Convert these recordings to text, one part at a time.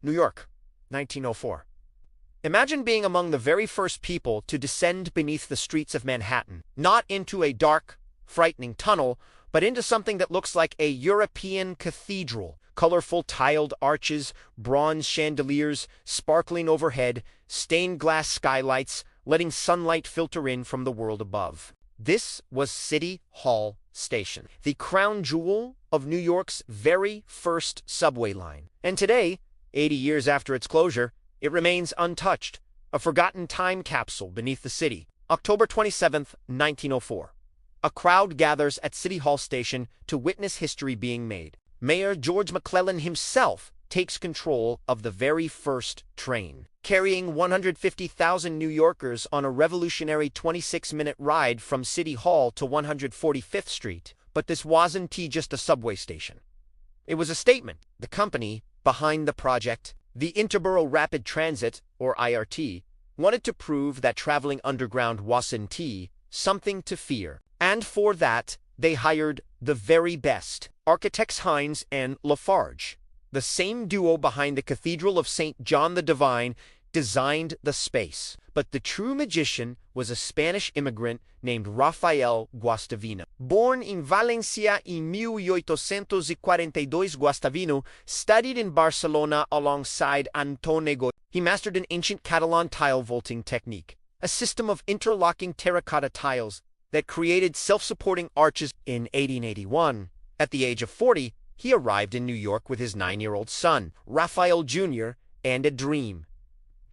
New York, 1904. Imagine being among the very first people to descend beneath the streets of Manhattan, not into a dark, frightening tunnel, but into something that looks like a European cathedral. Colorful tiled arches, bronze chandeliers, sparkling overhead, stained glass skylights, letting sunlight filter in from the world above. This was City Hall Station, the crown jewel of New York's very first subway line. And today, 80 years after its closure, it remains untouched, a forgotten time capsule beneath the city. October 27, 1904. A crowd gathers at City Hall Station to witness history being made. Mayor George McClellan himself takes control of the very first train, carrying 150,000 New Yorkers on a revolutionary 26-minute ride from City Hall to 145th Street. But this wasn't just a subway station. It was a statement. The company behind the project, the Interborough Rapid Transit, or IRT, wanted to prove that traveling underground wasn't something to fear. And for that, they hired the very best, architects Hines and Lafarge. The same duo behind the Cathedral of St. John the Divine designed the space. But the true magician was a Spanish immigrant named Rafael Guastavino. Born in Valencia in 1842, Guastavino studied in Barcelona alongside Antoni Gaudí. He mastered an ancient Catalan tile vaulting technique, a system of interlocking terracotta tiles that created self-supporting arches. In 1881, at the age of 40, he arrived in New York with his 9-year-old son, Raphael Jr., and a dream: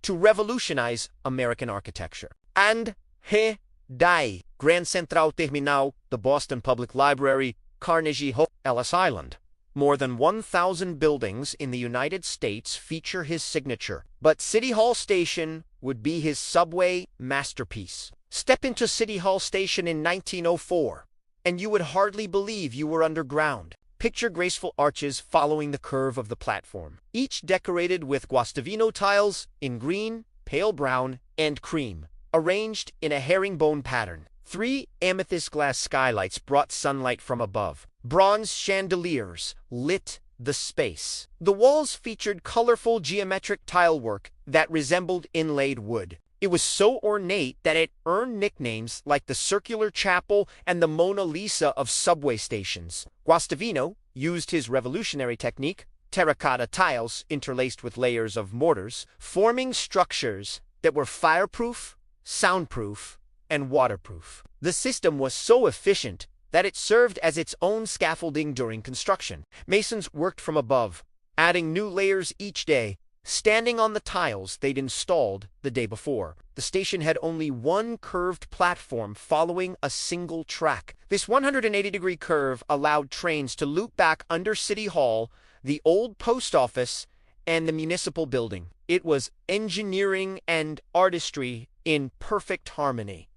to revolutionize American architecture. And he died. Grand Central Terminal, the Boston Public Library, Carnegie Hall, Ellis Island. More than 1,000 buildings in the United States feature his signature, but City Hall Station would be his subway masterpiece. Step into City Hall Station in 1904, and you would hardly believe you were underground. Picture graceful arches following the curve of the platform, each decorated with Guastavino tiles in green, pale brown, and cream, arranged in a herringbone pattern. 3 amethyst glass skylights brought sunlight from above. Bronze chandeliers lit the space. The walls featured colorful geometric tile work that resembled inlaid wood. It was so ornate that it earned nicknames like the Circular Chapel and the Mona Lisa of subway stations. Guastavino used his revolutionary technique, terracotta tiles interlaced with layers of mortars, forming structures that were fireproof, soundproof, and waterproof. The system was so efficient that it served as its own scaffolding during construction. Masons worked from above, adding new layers each day, standing on the tiles they'd installed the day before. The station had only one curved platform following a single track. This 180-degree curve allowed trains to loop back under City Hall, the old post office, and the municipal building. It was engineering and artistry in perfect harmony.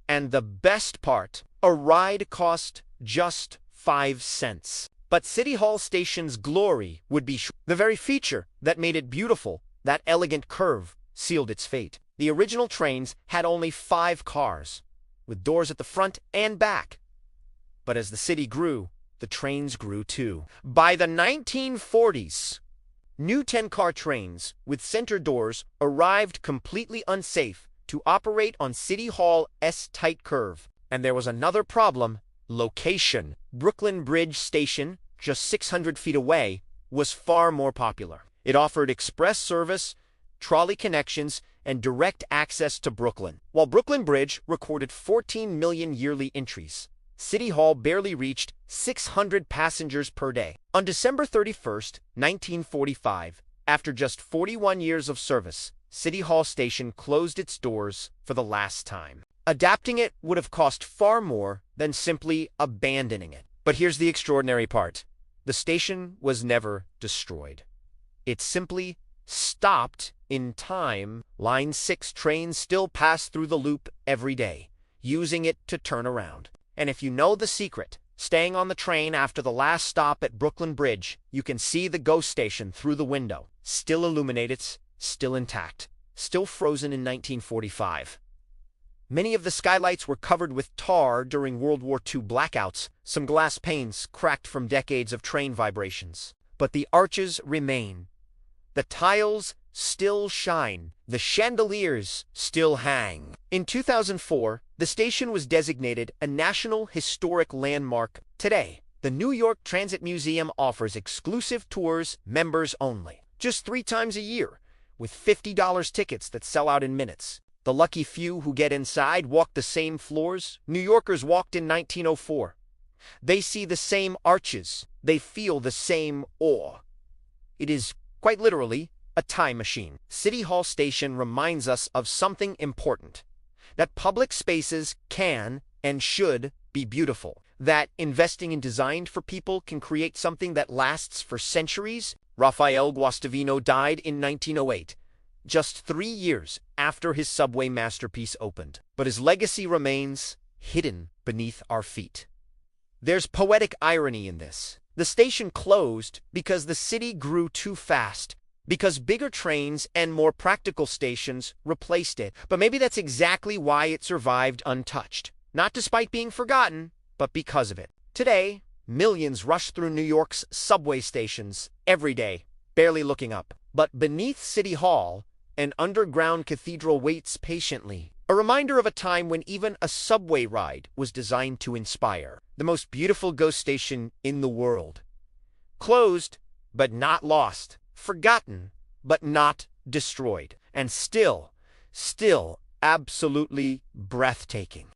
And the best part, a ride cost just 5 cents. But City Hall Station's glory would be the very feature that made it beautiful. That elegant curve sealed its fate. The original trains had only 5 cars, with doors at the front and back. But as the city grew, the trains grew too. By the 1940s, new 10-car trains with center doors arrived, completely unsafe to operate on City Hall's tight curve. And there was another problem: location. Brooklyn Bridge Station, just 600 feet away, was far more popular. It offered express service, trolley connections, and direct access to Brooklyn. While Brooklyn Bridge recorded 14 million yearly entries, City Hall barely reached 600 passengers per day. On December 31st, 1945, after just 41 years of service, City Hall Station closed its doors for the last time. Adapting it would have cost far more than simply abandoning it. But here's the extraordinary part: the station was never destroyed. It simply stopped in time. Line 6 trains still pass through the loop every day, using it to turn around. And if you know the secret, staying on the train after the last stop at Brooklyn Bridge, you can see the ghost station through the window, still illuminated, still intact, still frozen in 1945. Many of the skylights were covered with tar during World War II blackouts, some glass panes cracked from decades of train vibrations. But the arches remain, The tiles still shine. The chandeliers still hang. In 2004, the station was designated a National Historic Landmark. Today, the New York Transit Museum offers exclusive tours, members only, just 3 times a year, with $50 tickets that sell out in minutes. The lucky few who get inside walk the same floors New Yorkers walked in 1904. They see the same arches. They feel the same awe. It is, quite literally, a time machine. City Hall Station reminds us of something important: that public spaces can and should be beautiful, that investing in design for people can create something that lasts for centuries. Rafael Guastavino died in 1908, just 3 years after his subway masterpiece opened. But his legacy remains hidden beneath our feet. There's poetic irony in this. The station closed because the city grew too fast, because bigger trains and more practical stations replaced it. But maybe that's exactly why it survived untouched. Not despite being forgotten, but because of it. Today, millions rush through New York's subway stations every day, barely looking up. But beneath City Hall, an underground cathedral waits patiently. A reminder of a time when even a subway ride was designed to inspire. The most beautiful ghost station in the world. Closed, but not lost. Forgotten, but not destroyed. And still absolutely breathtaking.